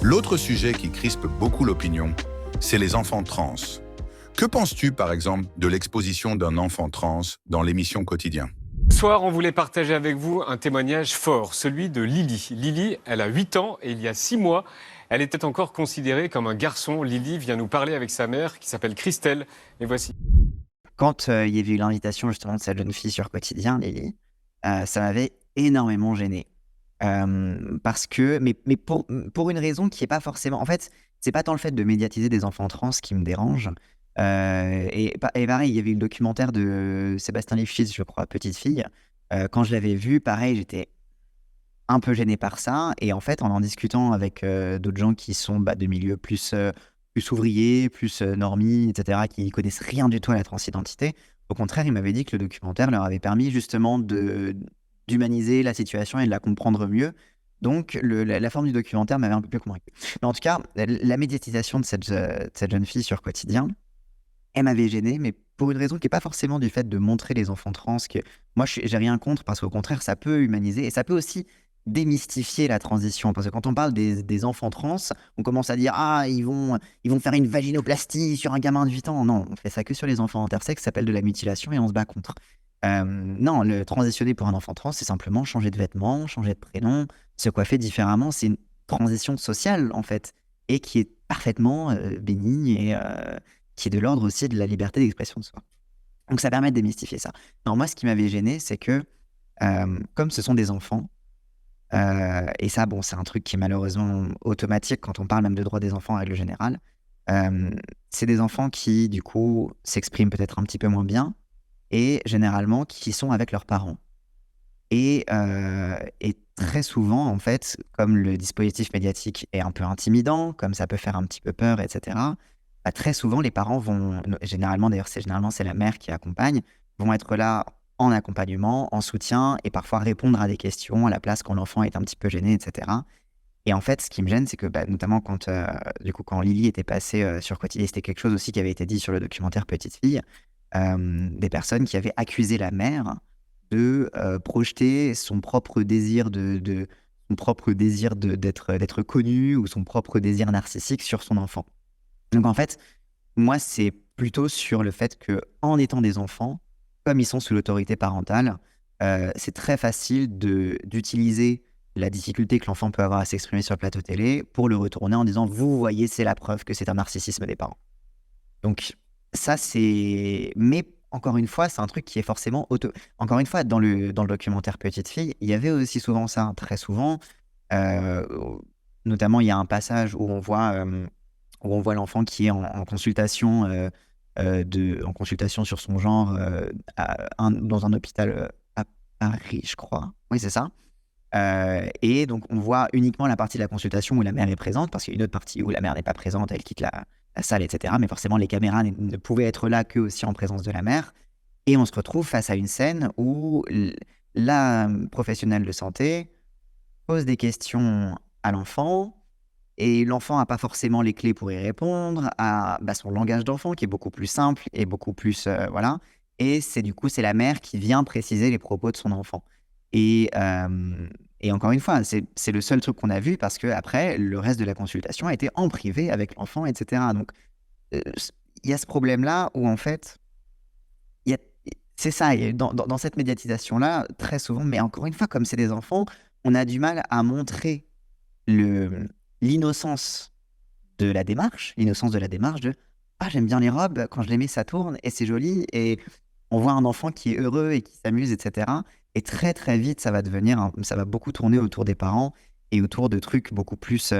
L'autre sujet qui crispe beaucoup l'opinion, c'est les enfants trans. Que penses-tu, par exemple, de l'exposition d'un enfant trans dans l'émission Quotidien ? Ce soir, on voulait partager avec vous un témoignage fort, celui de Lily. Lily, elle a 8 ans et il y a 6 mois, elle était encore considérée comme un garçon. Lily vient nous parler avec sa mère qui s'appelle Christelle. Et voici. Quand il y avait eu l'invitation justement de cette jeune fille sur Quotidien, Lily, ça m'avait énormément gêné. Parce que, mais pour une raison qui est pas forcément. En fait, c'est pas tant le fait de médiatiser des enfants trans qui me dérange. Et pareil, il y avait eu le documentaire de Sébastien Lifshitz, je crois, Petite fille. Quand je l'avais vu, pareil, j'étais un peu gêné par ça. Et en fait, en discutant avec d'autres gens qui sont de milieux plus ouvriers, plus normies, etc., qui connaissent rien du tout à la transidentité, au contraire, ils m'avaient dit que le documentaire leur avait permis justement d'humaniser la situation et de la comprendre mieux. Donc, la forme du documentaire m'avait un peu plus convaincu. Mais en tout cas, la médiatisation de cette jeune fille sur Quotidien, elle m'avait gêné, mais pour une raison qui n'est pas forcément du fait de montrer les enfants trans, que moi, j'ai rien contre, parce qu'au contraire, ça peut humaniser et ça peut aussi démystifier la transition. Parce que quand on parle des enfants trans, on commence à dire « Ah, ils vont faire une vaginoplastie sur un gamin de 8 ans ». Non, on fait ça que sur les enfants intersexes, ça s'appelle de la mutilation et on se bat contre. Non, le transitionner pour un enfant trans, c'est simplement changer de vêtements, changer de prénom, se coiffer différemment. C'est une transition sociale, en fait, et qui est parfaitement bénigne et qui est de l'ordre aussi de la liberté d'expression de soi. Donc ça permet de démystifier ça. Non, moi, ce qui m'avait gêné, c'est que, comme ce sont des enfants, et ça, bon, c'est un truc qui est malheureusement automatique quand on parle même de droits des enfants en règle générale, c'est des enfants qui, du coup, s'expriment peut-être un petit peu moins bien, et généralement qui sont avec leurs parents. Et très souvent, en fait, comme le dispositif médiatique est un peu intimidant, comme ça peut faire un petit peu peur, etc., très souvent, les parents vont, généralement d'ailleurs, c'est la mère qui accompagne, vont être là en accompagnement, en soutien, et parfois répondre à des questions à la place quand l'enfant est un petit peu gêné, etc. Et en fait, ce qui me gêne, c'est que notamment quand Lily était passée sur Quotidien, c'était quelque chose aussi qui avait été dit sur le documentaire Petite fille, des personnes qui avaient accusé la mère de projeter son propre désir d'être connue ou son propre désir narcissique sur son enfant. Donc en fait, moi, c'est plutôt sur le fait qu'en étant des enfants, comme ils sont sous l'autorité parentale, c'est très facile d'utiliser la difficulté que l'enfant peut avoir à s'exprimer sur le plateau télé pour le retourner en disant « Vous voyez, c'est la preuve que c'est un narcissisme des parents ». Donc ça, c'est... Mais encore une fois, c'est un truc qui est forcément Encore une fois, dans le documentaire Petite fille, il y avait aussi souvent ça, très souvent. Notamment, il y a un passage où on voit l'enfant qui est en consultation, en consultation sur son genre dans un hôpital à Paris, je crois. Oui, c'est ça. Et donc, on voit uniquement la partie de la consultation où la mère est présente, parce qu'il y a une autre partie où la mère n'est pas présente, elle quitte la salle, etc. Mais forcément, les caméras ne pouvaient être là que aussi en présence de la mère. Et on se retrouve face à une scène où la professionnelle de santé pose des questions à l'enfant, et l'enfant n'a pas forcément les clés pour y répondre, à son langage d'enfant qui est beaucoup plus simple et beaucoup plus... voilà. Et c'est la mère qui vient préciser les propos de son enfant. Et encore une fois, c'est le seul truc qu'on a vu parce qu'après, le reste de la consultation a été en privé avec l'enfant, etc. Donc, il y a ce problème-là où en fait, c'est ça, dans cette médiatisation-là, très souvent, mais encore une fois, comme c'est des enfants, on a du mal à montrer l'innocence de la démarche de « Ah, j'aime bien les robes, quand je les mets, ça tourne et c'est joli » et on voit un enfant qui est heureux et qui s'amuse, etc. Et très, très vite, ça va beaucoup tourner autour des parents et autour de trucs beaucoup plus...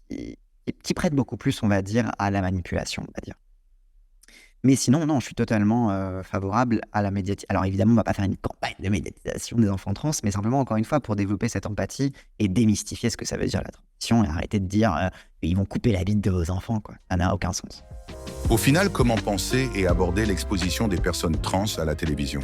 qui prêtent beaucoup plus, on va dire, à la manipulation, on va dire. Mais sinon, non, je suis totalement favorable à la médiatisation. Alors évidemment, on ne va pas faire une campagne de médiatisation des enfants trans, mais simplement, encore une fois, pour développer cette empathie et démystifier ce que ça veut dire la transition et arrêter de dire ils vont couper la bite de vos enfants, quoi. Ça n'a aucun sens. Au final, comment penser et aborder l'exposition des personnes trans à la télévision ?